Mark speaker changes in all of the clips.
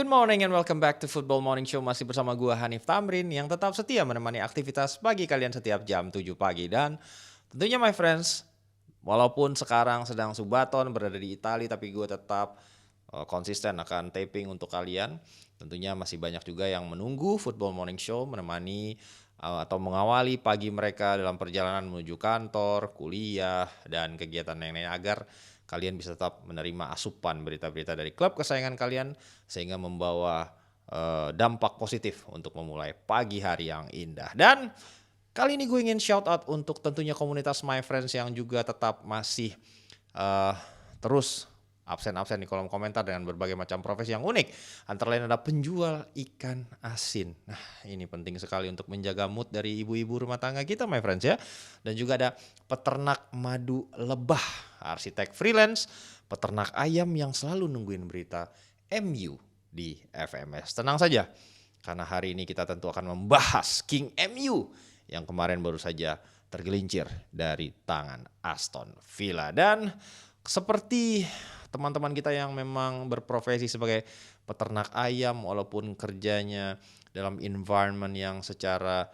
Speaker 1: Good morning and welcome back to Football Morning Show. Masih bersama gua Hanif Tamrin yang tetap setia menemani aktivitas pagi kalian setiap jam 7 pagi. Dan tentunya my friends, walaupun sekarang sedang subaton berada di Italia, tapi gue tetap konsisten akan taping untuk kalian. Tentunya masih banyak juga yang menunggu Football Morning Show menemani atau mengawali pagi mereka dalam perjalanan menuju kantor, kuliah, dan kegiatan lain-lain agar kalian bisa tetap menerima asupan berita-berita dari klub kesayangan kalian sehingga membawa dampak positif untuk memulai pagi hari yang indah. Dan kali ini gue ingin shout out untuk tentunya komunitas My Friends yang juga tetap masih terus absen-absen di kolom komentar dengan berbagai macam profesi yang unik. Antara lain ada penjual ikan asin. Nah, ini penting sekali untuk menjaga mood dari ibu-ibu rumah tangga kita, my friends ya. Dan juga ada peternak madu lebah, arsitek freelance, peternak ayam yang selalu nungguin berita MU di FMS. Tenang saja, karena hari ini kita tentu akan membahas King MU yang kemarin baru saja tergelincir dari tangan Aston Villa. Dan seperti teman-teman kita yang memang berprofesi sebagai peternak ayam walaupun kerjanya dalam environment yang secara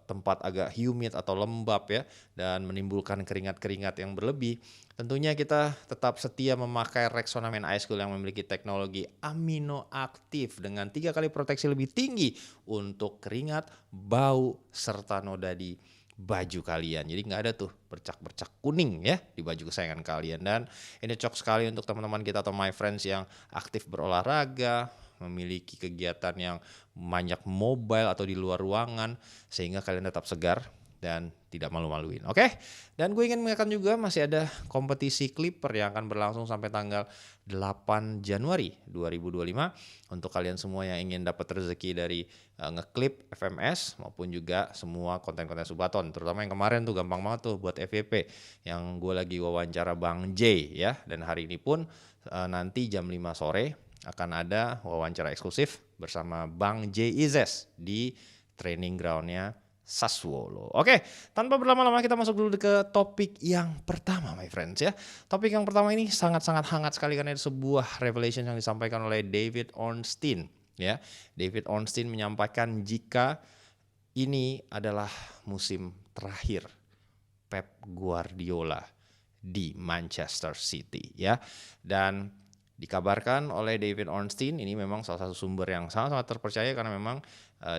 Speaker 1: tempat agak humid atau lembab ya dan menimbulkan keringat-keringat yang berlebih, tentunya kita tetap setia memakai Rexona Men Ice Cool yang memiliki teknologi amino aktif dengan 3 kali proteksi lebih tinggi untuk keringat, bau, serta noda di baju kalian. Jadi nggak ada tuh bercak-bercak kuning ya di baju kesayangan kalian. Dan ini cocok sekali untuk teman-teman kita atau my friends yang aktif berolahraga, memiliki kegiatan yang banyak mobile atau di luar ruangan sehingga kalian tetap segar dan tidak malu-maluin. Oke? Dan gue ingin mengingatkan juga masih ada kompetisi Clipper yang akan berlangsung sampai tanggal 8 Januari 2025 untuk kalian semua yang ingin dapat rezeki dari ngeklip FMS maupun juga semua konten-konten Subaton, terutama yang kemarin tuh gampang banget tuh buat FVP yang gue lagi wawancara Bang J ya. Dan hari ini pun nanti jam 5 sore akan ada wawancara eksklusif bersama Bang J Izes di training groundnya Sassuolo. Oke, tanpa berlama-lama kita masuk dulu ke topik yang pertama my friends ya. Topik yang pertama ini sangat-sangat hangat sekali karena itu sebuah revelation yang disampaikan oleh David Ornstein ya. David Ornstein menyampaikan jika ini adalah musim terakhir Pep Guardiola di Manchester City ya. Dan dikabarkan oleh David Ornstein, ini memang salah satu sumber yang sangat-sangat terpercaya karena memang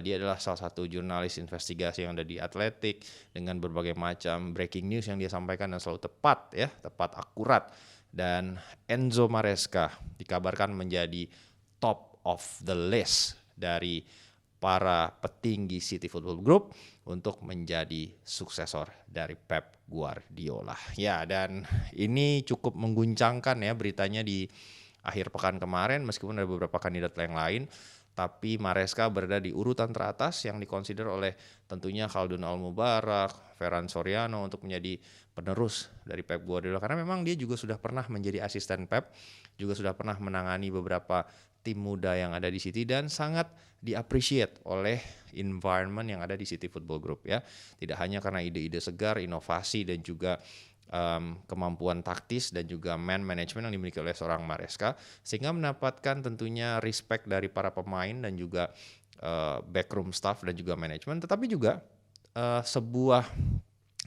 Speaker 1: dia adalah salah satu jurnalis investigasi yang ada di Athletic dengan berbagai macam breaking news yang dia sampaikan dan selalu tepat ya, tepat akurat. Dan Enzo Maresca dikabarkan menjadi top of the list dari para petinggi City Football Group untuk menjadi suksesor dari Pep Guardiola. Ya, dan ini cukup mengguncangkan ya beritanya di akhir pekan kemarin meskipun ada beberapa kandidat yang lain, tapi Maresca berada di urutan teratas yang dikonsider oleh tentunya Khaldun Al-Mubarak, Ferran Soriano untuk menjadi penerus dari Pep Guardiola karena memang dia juga sudah pernah menjadi asisten Pep, juga sudah pernah menangani beberapa tim muda yang ada di City dan sangat di-appreciate oleh environment yang ada di City Football Group ya. Tidak hanya karena ide-ide segar, inovasi dan juga kemampuan taktis dan juga man management yang dimiliki oleh seorang Maresca sehingga mendapatkan tentunya respect dari para pemain dan juga backroom staff dan juga manajemen, tetapi juga sebuah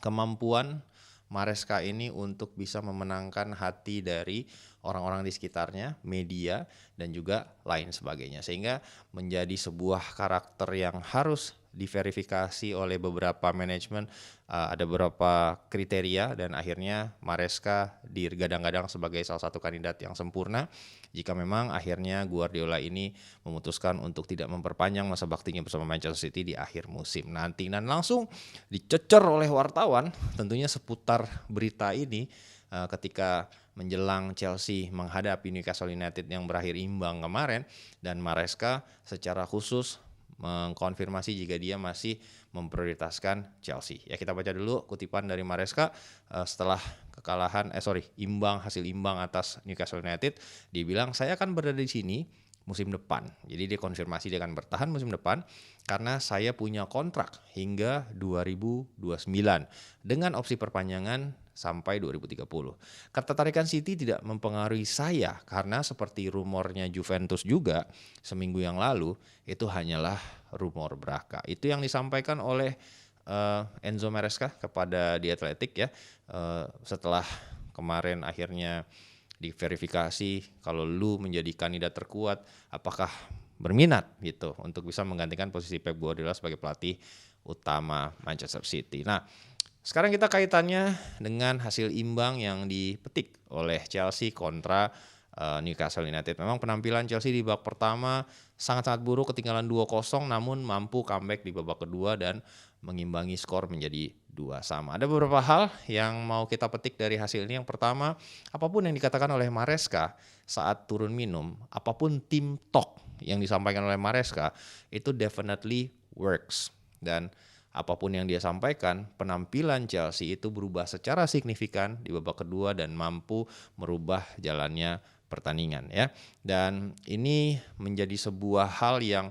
Speaker 1: kemampuan Maresca ini untuk bisa memenangkan hati dari orang-orang di sekitarnya, media, dan juga lain sebagainya. Sehingga menjadi sebuah karakter yang harus diverifikasi oleh beberapa manajemen, ada beberapa kriteria dan akhirnya Maresca digadang-gadang sebagai salah satu kandidat yang sempurna jika memang akhirnya Guardiola ini memutuskan untuk tidak memperpanjang masa baktinya bersama Manchester City di akhir musim nanti. Dan langsung dicecer oleh wartawan tentunya seputar berita ini ketika menjelang Chelsea menghadapi Newcastle United yang berakhir imbang kemarin, dan Maresca secara khusus mengkonfirmasi jika dia masih memprioritaskan Chelsea. Ya, kita baca dulu kutipan dari Maresca setelah hasil imbang atas Newcastle United. Dia bilang, "Saya akan berada di sini musim depan. Jadi dia konfirmasi dia akan bertahan musim depan karena saya punya kontrak hingga 2029 dengan opsi perpanjangan sampai 2030. Ketertarikan City tidak mempengaruhi saya karena seperti rumornya Juventus juga seminggu yang lalu itu hanyalah rumor belaka. Itu yang disampaikan oleh Enzo Maresca kepada The Athletic ya, setelah kemarin akhirnya diverifikasi kalau lu menjadi kandidat terkuat, apakah berminat gitu untuk bisa menggantikan posisi Pep Guardiola sebagai pelatih utama Manchester City. Nah, sekarang kita kaitannya dengan hasil imbang yang dipetik oleh Chelsea kontra Newcastle United. Memang penampilan Chelsea di babak pertama sangat-sangat buruk, ketinggalan 2-0 namun mampu comeback di babak kedua dan mengimbangi skor menjadi 2-2. Ada beberapa hal yang mau kita petik dari hasil ini. Yang pertama, apapun yang dikatakan oleh Maresca saat turun minum, apapun team talk yang disampaikan oleh Maresca itu definitely works. Dan apapun yang dia sampaikan, penampilan Chelsea itu berubah secara signifikan di babak kedua dan mampu merubah jalannya pertandingan ya. Dan ini menjadi sebuah hal yang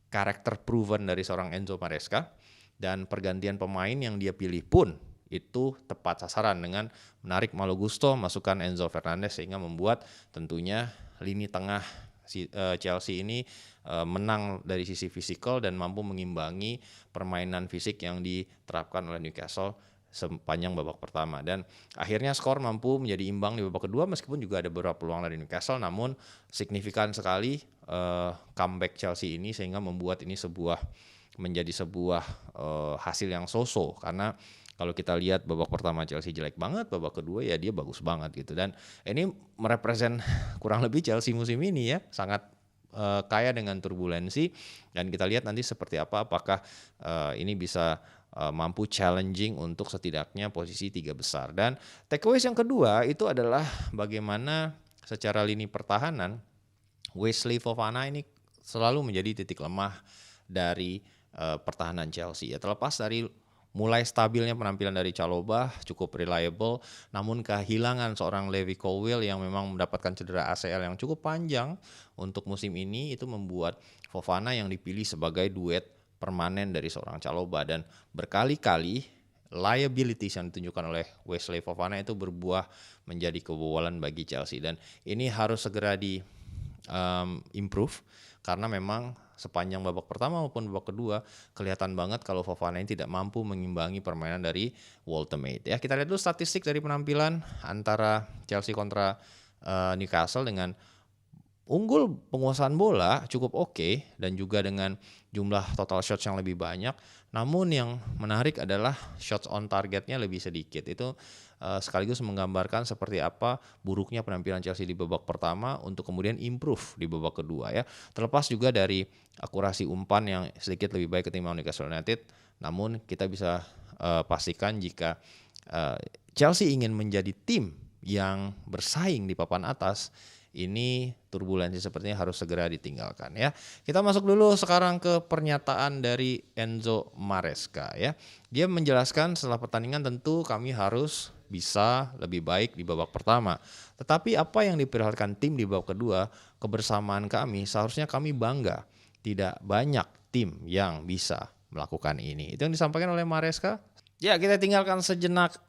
Speaker 1: karakter proven dari seorang Enzo Maresca, dan pergantian pemain yang dia pilih pun itu tepat sasaran dengan menarik Malo Gusto, masukkan Enzo Fernandez sehingga membuat tentunya lini tengah Chelsea ini menang dari sisi fisikal dan mampu mengimbangi permainan fisik yang diterapkan oleh Newcastle sepanjang babak pertama, dan akhirnya skor mampu menjadi imbang di babak kedua meskipun juga ada beberapa peluang dari Newcastle, namun signifikan sekali comeback Chelsea ini sehingga membuat ini menjadi sebuah hasil yang so-so, karena kalau kita lihat babak pertama Chelsea jelek banget, babak kedua ya dia bagus banget gitu, dan ini merepresent kurang lebih Chelsea musim ini ya, sangat kaya dengan turbulensi, dan kita lihat nanti seperti apakah ini bisa mampu challenging untuk setidaknya posisi 3 besar. Dan takeaways yang kedua itu adalah bagaimana secara lini pertahanan Wesley Fofana ini selalu menjadi titik lemah dari pertahanan Chelsea ya. Terlepas dari mulai stabilnya penampilan dari Chalobah cukup reliable, namun kehilangan seorang Levi Colwill yang memang mendapatkan cedera ACL yang cukup panjang untuk musim ini itu membuat Fofana yang dipilih sebagai duet permanen dari seorang Chalobah, dan berkali-kali liabilities yang ditunjukkan oleh Wesley Fofana itu berbuah menjadi kebobolan bagi Chelsea, dan ini harus segera di improve karena memang sepanjang babak pertama maupun babak kedua kelihatan banget kalau Fofana ini tidak mampu mengimbangi permainan dari Woltemade ya. Kita lihat dulu statistik dari penampilan antara Chelsea kontra Newcastle. Dengan unggul penguasaan bola cukup oke dan juga dengan jumlah total shots yang lebih banyak, namun yang menarik adalah shots on targetnya lebih sedikit. Itu sekaligus menggambarkan seperti apa buruknya penampilan Chelsea di babak pertama untuk kemudian improve di babak kedua ya. Terlepas juga dari akurasi umpan yang sedikit lebih baik ketimbang Newcastle United, namun kita bisa pastikan jika Chelsea ingin menjadi tim yang bersaing di papan atas, ini turbulensi sepertinya harus segera ditinggalkan ya. Kita masuk dulu sekarang ke pernyataan dari Enzo Maresca ya. Dia menjelaskan setelah pertandingan tentu kami harus bisa lebih baik di babak pertama. Tetapi apa yang diperlihatkan tim di babak kedua, kebersamaan kami, seharusnya kami bangga. Tidak banyak tim yang bisa melakukan ini. Itu yang disampaikan oleh Maresca. Ya, kita tinggalkan sejenak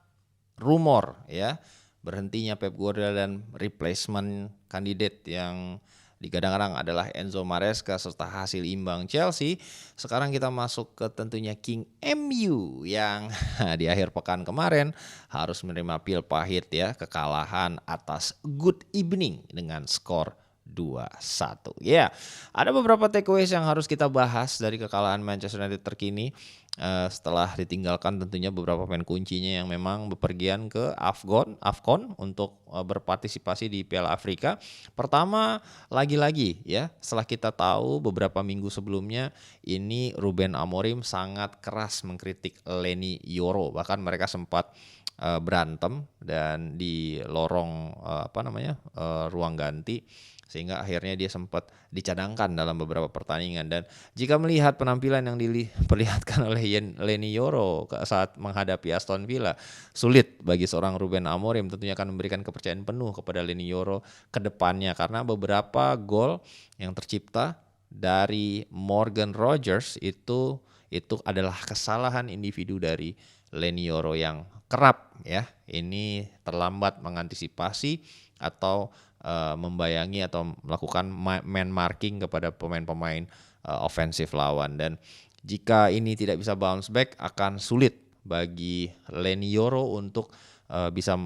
Speaker 1: rumor ya. Berhentinya Pep Guardiola dan replacement kandidat yang digadang-gadang adalah Enzo Maresca serta hasil imbang Chelsea. Sekarang kita masuk ke tentunya King MU yang di akhir pekan kemarin harus menerima pil pahit ya, kekalahan atas Good Evening dengan skor 2-1. Ya, ada beberapa takeaways yang harus kita bahas dari kekalahan Manchester United terkini. Setelah ditinggalkan tentunya beberapa pemain kuncinya yang memang bepergian ke AFCON untuk berpartisipasi di Piala Afrika. Pertama, lagi-lagi ya, setelah kita tahu beberapa minggu sebelumnya ini Ruben Amorim sangat keras mengkritik Leny Yoro, bahkan mereka sempat berantem dan di lorong ruang ganti, sehingga akhirnya dia sempat dicadangkan dalam beberapa pertandingan. Dan jika melihat penampilan yang diperlihatkan oleh Leny Yoro saat menghadapi Aston Villa, sulit bagi seorang Ruben Amorim tentunya akan memberikan kepercayaan penuh kepada Leny Yoro ke depannya, karena beberapa gol yang tercipta dari Morgan Rogers itu adalah kesalahan individu dari Leny Yoro yang kerap ya ini terlambat mengantisipasi atau membayangi atau melakukan man marking kepada pemain-pemain ofensif lawan. Dan jika ini tidak bisa bounce back, akan sulit bagi Leny Yoro untuk bisa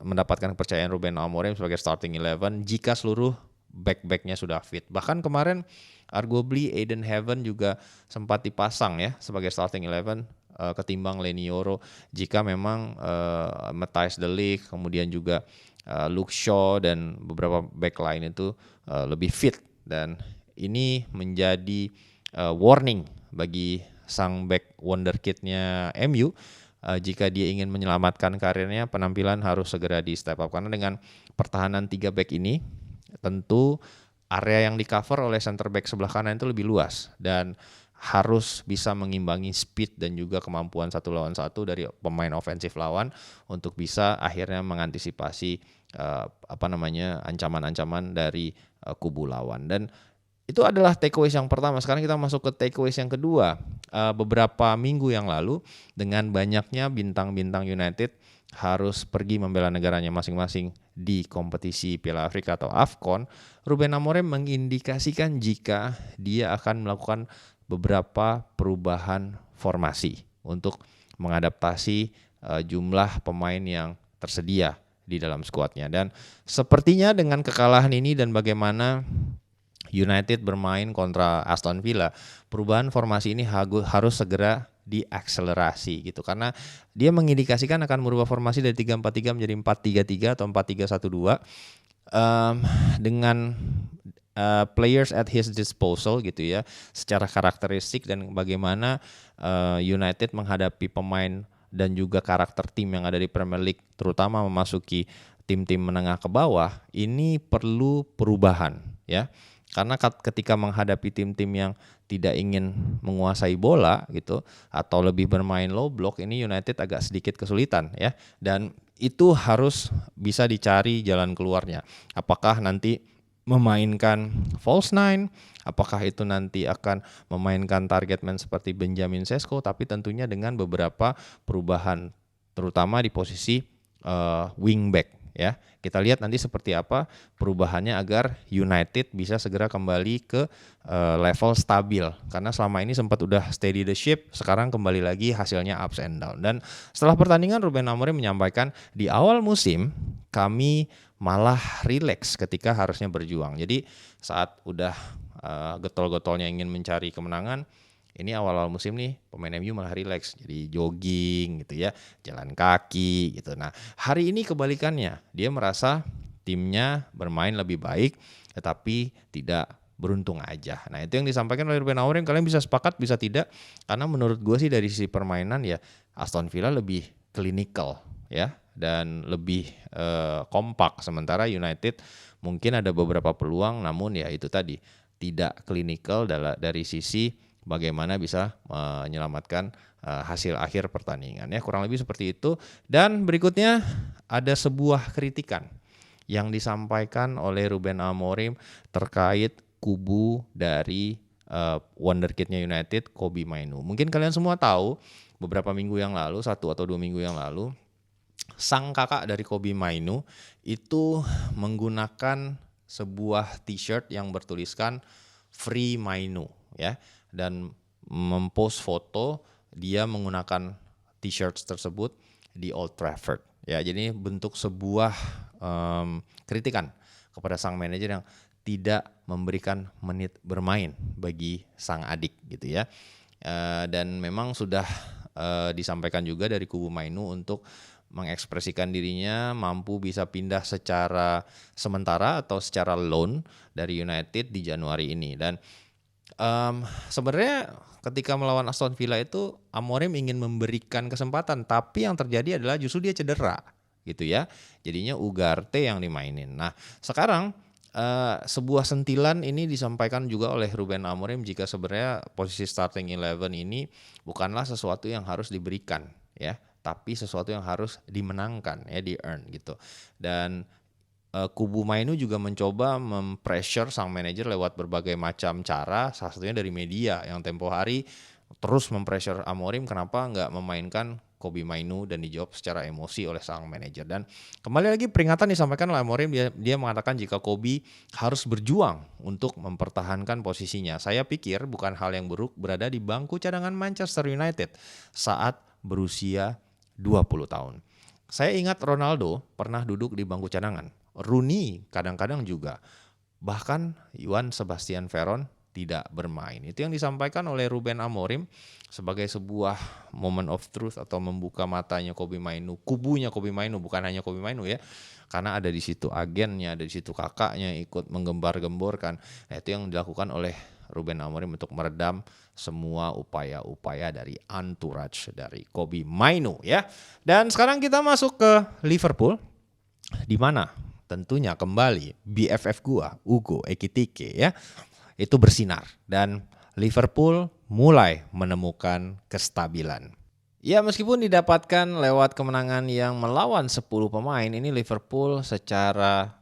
Speaker 1: mendapatkan kepercayaan Ruben Amorim sebagai starting 11 jika seluruh back-backnya sudah fit. Bahkan kemarin arguably Aiden Heaven juga sempat dipasang ya sebagai starting 11 ketimbang Leny Yoro jika memang Matthijs de Ligt, kemudian juga Luke Shaw dan beberapa back lain itu lebih fit. Dan ini menjadi warning bagi sang back wonderkidnya MU. Jika dia ingin menyelamatkan karirnya, penampilan harus segera di step up, karena dengan pertahanan 3 back ini tentu area yang di cover oleh center back sebelah kanan itu lebih luas dan harus bisa mengimbangi speed dan juga kemampuan 1 lawan 1 dari pemain ofensif lawan untuk bisa akhirnya mengantisipasi ancaman-ancaman dari kubu lawan. Dan itu adalah takeaways yang pertama. Sekarang kita masuk ke takeaways yang kedua. Beberapa minggu yang lalu, dengan banyaknya bintang-bintang United harus pergi membela negaranya masing-masing di kompetisi Piala Afrika atau AFCON, Ruben Amorim mengindikasikan jika dia akan melakukan beberapa perubahan formasi untuk mengadaptasi jumlah pemain yang tersedia di dalam skuadnya. Dan sepertinya dengan kekalahan ini dan bagaimana United bermain kontra Aston Villa, perubahan formasi ini harus segera diakselerasi gitu, karena dia mengindikasikan akan merubah formasi dari 3-4-3 menjadi 4-3-3 atau 4-3-1-2 dengan players at his disposal gitu ya, secara karakteristik dan bagaimana United menghadapi pemain dan juga karakter tim yang ada di Premier League, terutama memasuki tim-tim menengah ke bawah, ini perlu perubahan ya. Karena ketika menghadapi tim-tim yang tidak ingin menguasai bola gitu atau lebih bermain low block, ini United agak sedikit kesulitan ya. Dan itu harus bisa dicari jalan keluarnya. Apakah nanti memainkan false nine, apakah itu nanti akan memainkan target man seperti Benjamin Sesko, tapi tentunya dengan beberapa perubahan terutama di posisi wingback. Ya, kita lihat nanti seperti apa perubahannya agar United bisa segera kembali ke level stabil, karena selama ini sempat udah steady the ship, sekarang kembali lagi hasilnya ups and down. Dan setelah pertandingan, Ruben Amorim menyampaikan di awal musim kami malah rileks ketika harusnya berjuang. Jadi saat udah getol-getolnya ingin mencari kemenangan, ini awal-awal musim nih pemain MU malah rileks, jadi jogging gitu ya, jalan kaki gitu. Nah hari ini kebalikannya, dia merasa timnya bermain lebih baik tetapi tidak beruntung aja. Nah itu yang disampaikan oleh Ruben Amorim, kalian bisa sepakat bisa tidak, karena menurut gue sih dari sisi permainan ya Aston Villa lebih clinical ya dan lebih kompak, sementara United mungkin ada beberapa peluang namun ya itu tadi tidak clinical dari sisi bagaimana bisa menyelamatkan hasil akhir pertandingan ya, kurang lebih seperti itu. Dan berikutnya ada sebuah kritikan yang disampaikan oleh Ruben Amorim terkait kubu dari wonderkidnya United, Kobbie Mainoo. Mungkin kalian semua tahu beberapa minggu yang lalu, 1 atau 2 minggu yang lalu, sang kakak dari Kobbie Mainoo itu menggunakan sebuah t-shirt yang bertuliskan Free Mainoo ya, dan mempost foto dia menggunakan t-shirt tersebut di Old Trafford ya. Jadi bentuk sebuah kritikan kepada sang manajer yang tidak memberikan menit bermain bagi sang adik gitu ya. Dan memang sudah disampaikan juga dari kubu Mainoo untuk mengekspresikan dirinya mampu bisa pindah secara sementara atau secara loan dari United di Januari ini. Dan sebenarnya ketika melawan Aston Villa itu Amorim ingin memberikan kesempatan, tapi yang terjadi adalah justru dia cedera gitu ya. Jadinya Ugarte yang dimainin. Nah sekarang sebuah sentilan ini disampaikan juga oleh Ruben Amorim jika sebenarnya posisi starting 11 ini bukanlah sesuatu yang harus diberikan ya, tapi sesuatu yang harus dimenangkan ya, di-earn gitu. Dan kubu Mainu juga mencoba mempressure sang manajer lewat berbagai macam cara, salah satunya dari media yang tempo hari terus mempressure Amorim kenapa nggak memainkan Kobbie Mainoo, dan dijawab secara emosi oleh sang manajer. Dan kembali lagi peringatan disampaikan oleh Amorim, dia mengatakan jika Kobbie harus berjuang untuk mempertahankan posisinya. Saya pikir bukan hal yang buruk berada di bangku cadangan Manchester United saat berusia 20 tahun. Saya ingat Ronaldo pernah duduk di bangku cadangan. Rooney kadang-kadang juga. Bahkan Johan Sebastian Veron tidak bermain. Itu yang disampaikan oleh Ruben Amorim sebagai sebuah moment of truth atau membuka matanya Kobbie Mainoo, kubunya Kobbie Mainoo, bukan hanya Kobbie Mainoo ya. Karena ada di situ agennya, ada di situ kakaknya ikut menggembar-gemborkan. Nah, itu yang dilakukan oleh Ruben Amorim untuk meredam semua upaya-upaya dari entourage dari Kobbie Mainoo ya. Dan sekarang kita masuk ke Liverpool, di mana tentunya kembali BFF gua Ugo Ekitike ya, itu bersinar dan Liverpool mulai menemukan kestabilan. Ya, meskipun didapatkan lewat kemenangan yang melawan 10 pemain, ini Liverpool secara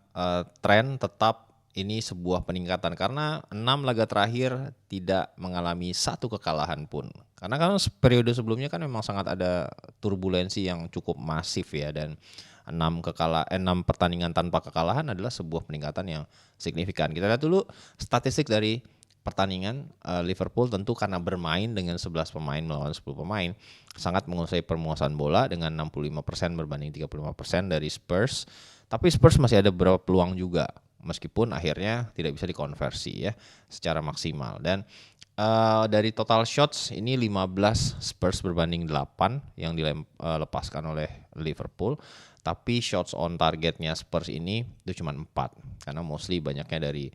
Speaker 1: tren tetap ini sebuah peningkatan karena 6 laga terakhir tidak mengalami satu kekalahan pun. Karena kan periode sebelumnya kan memang sangat ada turbulensi yang cukup masif ya, dan 6 pertandingan tanpa kekalahan adalah sebuah peningkatan yang signifikan. Kita lihat dulu statistik dari pertandingan Liverpool. Tentu karena bermain dengan 11 pemain melawan 10 pemain sangat menguasai penguasaan bola dengan 65% berbanding 35% dari Spurs. Tapi Spurs masih ada beberapa peluang juga meskipun akhirnya tidak bisa dikonversi ya secara maksimal. Dan dari total shots ini 15 Spurs berbanding 8 yang dilepaskan oleh Liverpool. Tapi shots on targetnya Spurs ini itu cuma 4 karena mostly banyaknya dari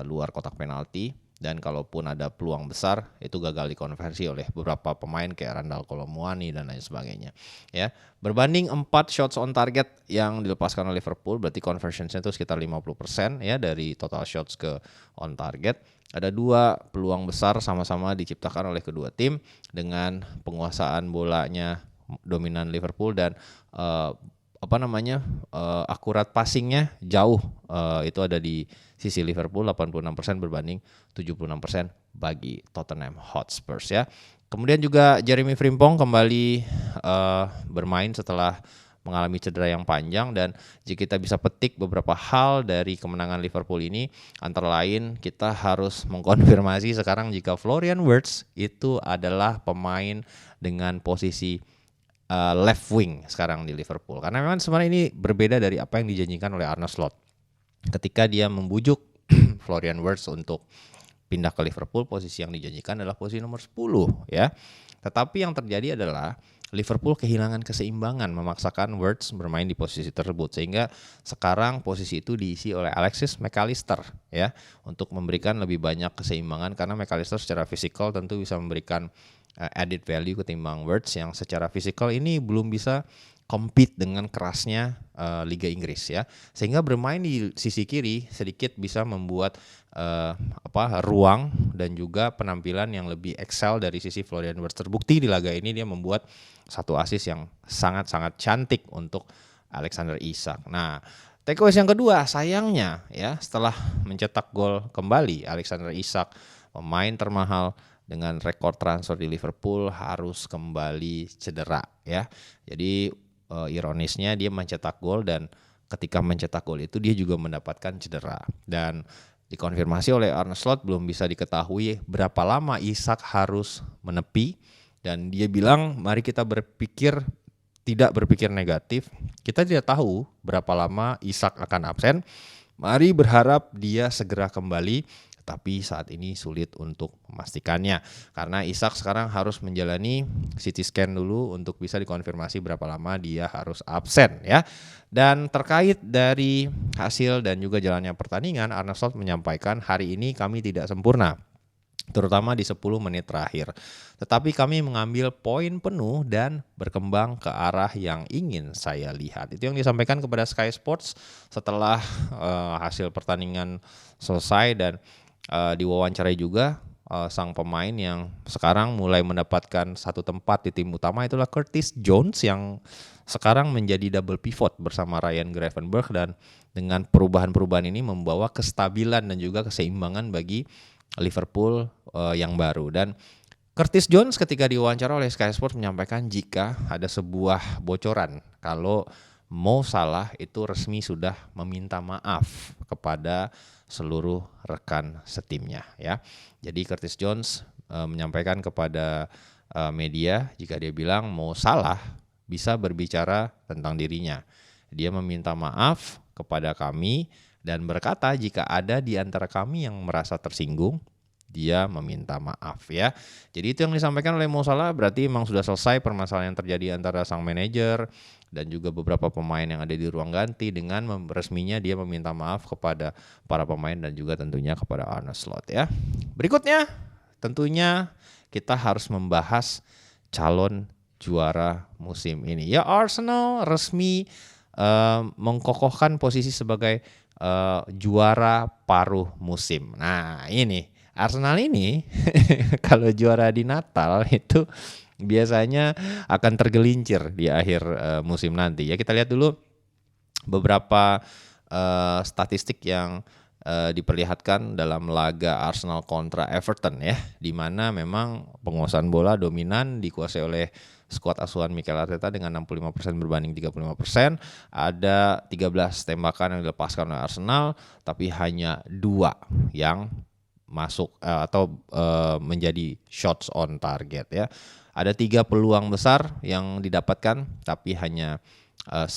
Speaker 1: luar kotak penalti, dan kalaupun ada peluang besar itu gagal dikonversi oleh beberapa pemain kayak Randal Kolo Muani dan lain sebagainya ya. Berbanding 4 shots on target yang dilepaskan oleh Liverpool, berarti conversionnya itu sekitar 50% ya dari total shots ke on target. Ada 2 peluang besar sama-sama diciptakan oleh kedua tim dengan penguasaan bolanya dominan Liverpool dan akurat passingnya jauh, itu ada di sisi Liverpool 86% berbanding 76% bagi Tottenham Hotspur ya. Kemudian juga Jeremy Frimpong kembali bermain setelah mengalami cedera yang panjang, dan jika kita bisa petik beberapa hal dari kemenangan Liverpool ini, antara lain kita harus mengkonfirmasi sekarang jika Florian Wirtz itu adalah pemain dengan posisi left wing sekarang di Liverpool. Karena memang sebenarnya ini berbeda dari apa yang dijanjikan oleh Arne Slot. Ketika dia membujuk Florian Wirtz untuk pindah ke Liverpool, posisi yang dijanjikan adalah posisi nomor 10 ya. Tetapi yang terjadi adalah Liverpool kehilangan keseimbangan memaksakan Wirtz bermain di posisi tersebut, sehingga sekarang posisi itu diisi oleh Alexis McAllister ya, untuk memberikan lebih banyak keseimbangan karena McAllister secara fisikal tentu bisa memberikan added value ketimbang Wirtz yang secara fisikal ini belum bisa compete dengan kerasnya Liga Inggris ya, sehingga bermain di sisi kiri sedikit bisa membuat ruang dan juga penampilan yang lebih excel dari sisi Florian Wirtz. Terbukti di laga ini dia membuat 1 assist yang sangat-sangat cantik untuk Alexander Isak. Nah, takeaways yang kedua, sayangnya ya, setelah mencetak gol kembali Alexander Isak, pemain termahal dengan rekor transfer di Liverpool, harus kembali cedera ya. Jadi ironisnya dia mencetak gol, dan ketika mencetak gol itu dia juga mendapatkan cedera. Dan dikonfirmasi oleh Arne Slot belum bisa diketahui berapa lama Isak harus menepi, dan dia bilang mari kita tidak berpikir negatif. Kita tidak tahu berapa lama Isak akan absen. Mari berharap dia segera kembali. Tapi saat ini sulit untuk memastikannya karena Isak sekarang harus menjalani CT scan dulu untuk bisa dikonfirmasi berapa lama dia harus absen ya. Dan terkait dari hasil dan juga jalannya pertandingan, Arne Slot menyampaikan hari ini kami tidak sempurna. terutama di 10 menit terakhir. Tetapi kami mengambil poin penuh dan berkembang ke arah yang ingin saya lihat. Itu yang disampaikan kepada Sky Sports setelah hasil pertandingan selesai, dan diwawancarai juga sang pemain yang sekarang mulai mendapatkan satu tempat di tim utama, itulah Curtis Jones yang sekarang menjadi double pivot bersama Ryan Gravenberch, dan dengan perubahan-perubahan ini membawa kestabilan dan juga keseimbangan bagi Liverpool yang baru. Dan Curtis Jones ketika diwawancara oleh Sky Sports menyampaikan jika ada sebuah bocoran kalau Mo Salah itu resmi sudah meminta maaf kepada seluruh rekan setimnya ya. Jadi Curtis Jones menyampaikan kepada media jika dia bilang Mo Salah bisa berbicara tentang dirinya. Dia meminta maaf kepada kami dan berkata jika ada di antara kami yang merasa tersinggung, dia meminta maaf ya. Jadi itu yang disampaikan oleh Mo Salah, berarti memang sudah selesai permasalahan yang terjadi antara sang manajer dan juga beberapa pemain yang ada di ruang ganti dengan resminya dia meminta maaf kepada para pemain dan juga tentunya kepada Arne Slot ya. Berikutnya tentunya kita harus membahas calon juara musim ini. Ya, Arsenal resmi mengkokohkan posisi sebagai juara paruh musim. Nah ini Arsenal ini kalau juara di Natal itu biasanya akan tergelincir di akhir musim nanti. Ya kita lihat dulu beberapa statistik yang diperlihatkan dalam laga Arsenal kontra Everton ya, di mana memang penguasaan bola dominan dikuasai oleh skuad asuhan Mikel Arteta dengan 65% berbanding 35%. Ada 13 tembakan yang dilepaskan oleh Arsenal, tapi hanya 2 yang masuk atau menjadi shots on target ya. Ada 3 peluang besar yang didapatkan, tapi hanya 1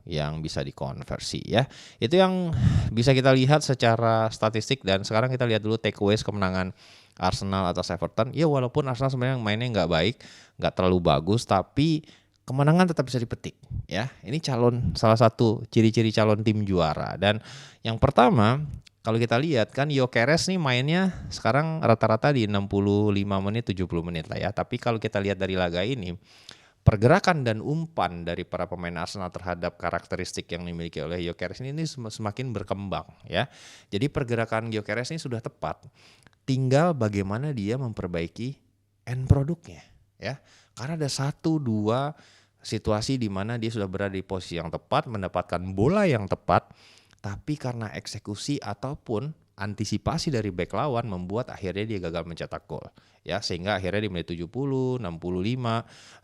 Speaker 1: yang bisa dikonversi ya. Itu yang bisa kita lihat secara statistik. Dan sekarang kita lihat dulu takeaways kemenangan Arsenal atas Everton. Ya walaupun Arsenal sebenarnya mainnya nggak baik, nggak terlalu bagus, tapi kemenangan tetap bisa dipetik ya. Ini salah satu ciri-ciri calon tim juara. Dan yang pertama, kalau kita lihat kan Gyökeres nih mainnya sekarang rata-rata di 65 menit 70 menit lah ya. Tapi kalau kita lihat dari laga ini, pergerakan dan umpan dari para pemain Arsenal terhadap karakteristik yang dimiliki oleh Gyökeres ini semakin berkembang ya. Jadi pergerakan Gyökeres ini sudah tepat. Tinggal bagaimana dia memperbaiki end produknya ya. Karena ada 1-2 situasi di mana dia sudah berada di posisi yang tepat, mendapatkan bola yang tepat, tapi karena eksekusi ataupun antisipasi dari bek lawan membuat akhirnya dia gagal mencetak gol ya, sehingga akhirnya di menit 70, 65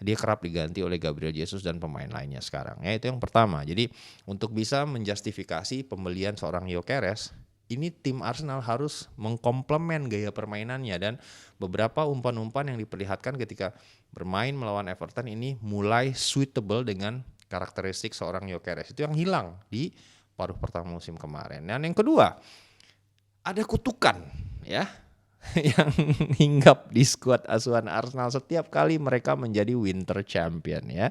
Speaker 1: dia kerap diganti oleh Gabriel Jesus dan pemain lainnya sekarang ya. Itu yang pertama. Jadi untuk bisa menjustifikasi pembelian seorang Gyökeres, ini tim Arsenal harus mengkomplemen gaya permainannya, dan beberapa umpan-umpan yang diperlihatkan ketika bermain melawan Everton ini mulai suitable dengan karakteristik seorang Gyökeres. Itu yang hilang di paruh pertama musim kemarin. Dan yang kedua, ada kutukan ya yang hinggap di skuad asuhan Arsenal setiap kali mereka menjadi winter champion ya.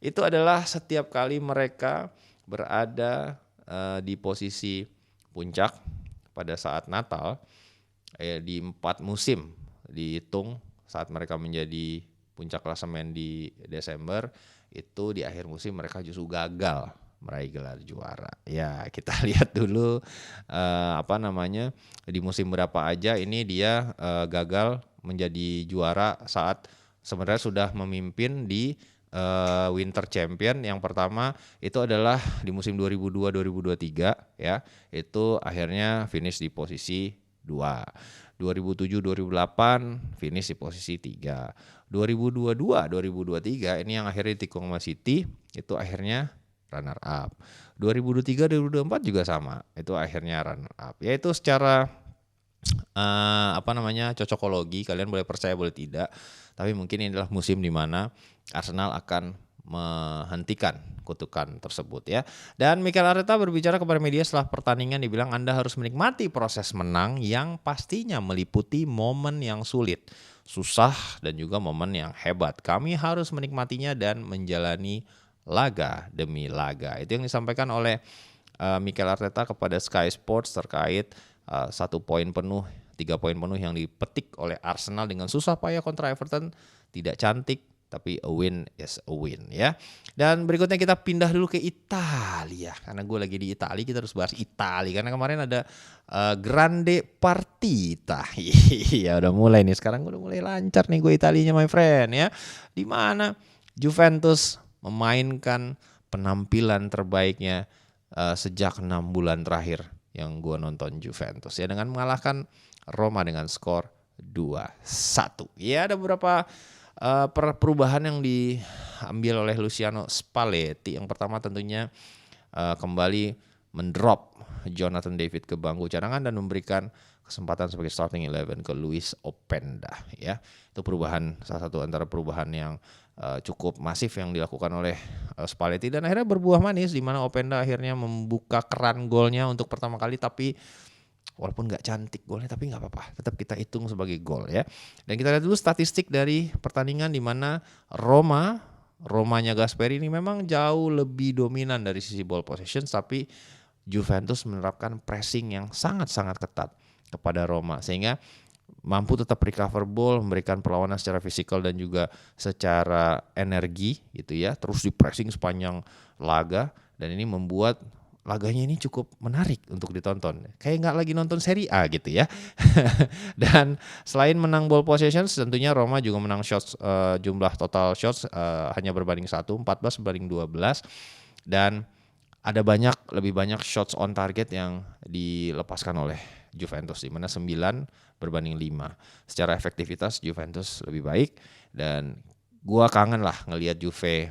Speaker 1: Itu adalah setiap kali mereka berada di posisi puncak pada saat Natal di 4 musim dihitung saat mereka menjadi puncak klasemen di Desember, itu di akhir musim mereka justru gagal meraih gelar juara. Ya, kita lihat dulu di musim berapa aja ini dia gagal menjadi juara saat sebenarnya sudah memimpin di Winter Champion. Yang pertama itu adalah di musim 2002-2023 ya. Itu akhirnya finish di posisi 2. 2007-2008 finish di posisi 3. 2022-2023 ini yang akhirnya ditikung sama City, itu akhirnya runner up. 2023-2024 juga sama, itu akhirnya runner up. Yaitu secara cocokologi, kalian boleh percaya boleh tidak, tapi mungkin ini adalah musim di mana Arsenal akan menghentikan kutukan tersebut ya. Dan Mikel Arteta berbicara kepada media setelah pertandingan, dibilang Anda harus menikmati proses menang yang pastinya meliputi momen yang sulit, susah dan juga momen yang hebat. Kami harus menikmatinya dan menjalani laga demi laga. Itu yang disampaikan oleh Mikel Arteta kepada Sky Sports terkait 1 poin penuh 3 poin penuh yang dipetik oleh Arsenal dengan susah payah kontra Everton tidak cantik, tapi a win is a win ya. Dan berikutnya kita pindah dulu ke Italia. Karena gue lagi di Italia, kita harus bahas Italia. Karena kemarin ada Grande Partita. Iya udah mulai nih, sekarang udah mulai lancar nih gue Italianya my friend ya. Dimana Juventus memainkan penampilan terbaiknya sejak 6 bulan terakhir yang gue nonton Juventus ya, dengan mengalahkan Roma dengan skor 2-1. Ya ada beberapa perubahan yang diambil oleh Luciano Spalletti. Yang pertama tentunya kembali mendrop Jonathan David ke bangku cadangan dan memberikan kesempatan sebagai starting 11 ke Luis Openda ya. Itu perubahan, salah satu antara perubahan yang cukup masif yang dilakukan oleh Spalletti, dan akhirnya berbuah manis di mana Openda akhirnya membuka keran golnya untuk pertama kali, tapi walaupun nggak cantik golnya tapi nggak apa-apa, tetap kita hitung sebagai gol ya. Dan kita lihat dulu statistik dari pertandingan di mana Romanya Gasperi ini memang jauh lebih dominan dari sisi ball possession, tapi Juventus menerapkan pressing yang sangat-sangat ketat kepada Roma sehingga mampu tetap recover ball, memberikan perlawanan secara fisikal dan juga secara energi gitu ya. Terus di pressing sepanjang laga, dan ini membuat laganya ini cukup menarik untuk ditonton. Kayak nggak lagi nonton Serie A gitu ya. Dan selain menang ball possession, tentunya Roma juga menang shots, jumlah total shots hanya berbanding 1, 14 berbanding 12. Dan ada lebih banyak shots on target yang dilepaskan oleh Juventus, di mana 9 berbanding 5. Secara efektivitas Juventus lebih baik, dan gua kangen lah ngelihat Juve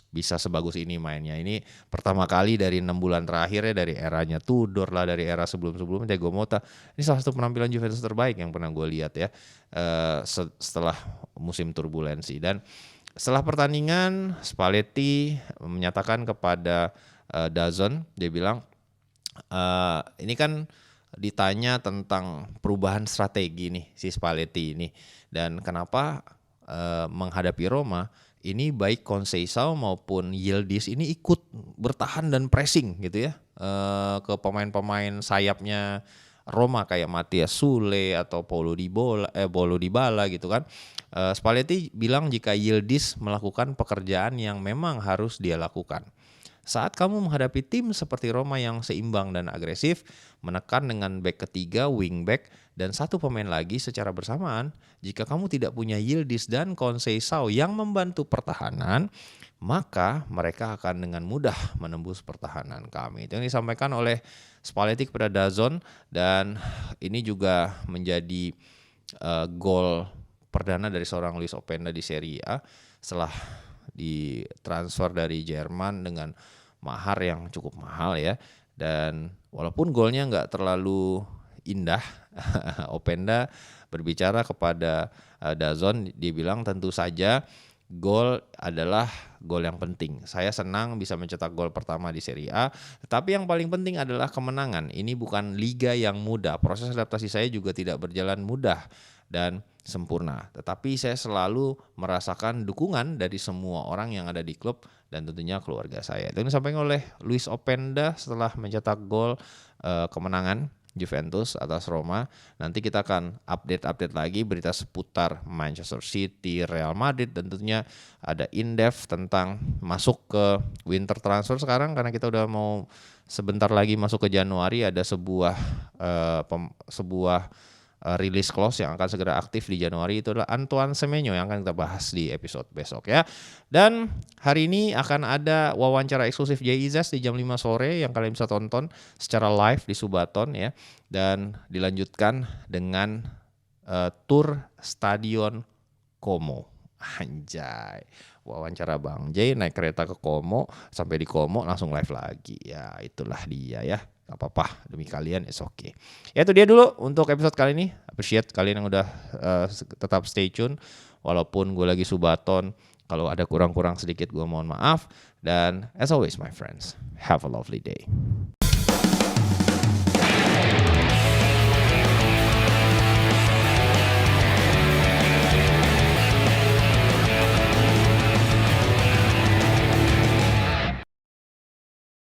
Speaker 1: bisa sebagus ini mainnya. Ini pertama kali dari 6 bulan terakhir ya, dari eranya Tudor lah, dari era sebelum-sebelumnya Thiago Motta. Ini salah satu penampilan Juventus terbaik yang pernah gue lihat ya setelah musim turbulensi. Dan setelah pertandingan Spalletti menyatakan kepada DAZN, dia bilang ini kan ditanya tentang perubahan strategi nih si Spalletti ini, dan kenapa menghadapi Roma ini baik Conceição maupun Yildiz ini ikut bertahan dan pressing gitu ya ke pemain-pemain sayapnya Roma kayak Matias Sule atau Paulo Dybala gitu kan. Spalletti bilang jika Yildiz melakukan pekerjaan yang memang harus dia lakukan. Saat kamu menghadapi tim seperti Roma yang seimbang dan agresif, menekan dengan back ketiga, wing back, dan satu pemain lagi secara bersamaan, jika kamu tidak punya Yildiz dan Conceição yang membantu pertahanan, maka mereka akan dengan mudah menembus pertahanan kami. Itu yang disampaikan oleh Spalletti kepada DAZN, dan ini juga menjadi gol perdana dari seorang Luis Openda di Serie A setelah ditransfer dari Jerman dengan mahar yang cukup mahal ya. Dan walaupun golnya nggak terlalu indah, Openda berbicara kepada DAZN, dia bilang tentu saja gol adalah gol yang penting. Saya senang bisa mencetak gol pertama di Serie A, tetapi yang paling penting adalah kemenangan. Ini bukan liga yang mudah. Proses adaptasi saya juga tidak berjalan mudah dan sempurna. Tetapi saya selalu merasakan dukungan dari semua orang yang ada di klub dan tentunya keluarga saya. Itu disampaikan oleh Luis Openda setelah mencetak gol kemenangan Juventus atas Roma. Nanti kita akan update lagi berita seputar Manchester City, Real Madrid, dan tentunya ada in-depth tentang masuk ke winter transfer sekarang karena kita udah mau sebentar lagi masuk ke Januari. Ada sebuah release clause yang akan segera aktif di Januari, itu adalah Antoine Semenyo yang akan kita bahas di episode besok ya. Dan hari ini akan ada wawancara eksklusif Jay Izzas di jam 5 sore yang kalian bisa tonton secara live di Subathon ya. Dan dilanjutkan dengan tour Stadion Como. Anjay. Wawancara Bang Jay naik kereta ke Como, sampai di Como langsung live lagi. Ya itulah dia ya. Gak apa-apa, demi kalian it's okay. Ya itu dia dulu untuk episode kali ini. Appreciate kalian yang udah tetap stay tune. Walaupun gue lagi Subathon, kalau ada kurang-kurang sedikit gue mohon maaf. Dan as always my friends, have a lovely day.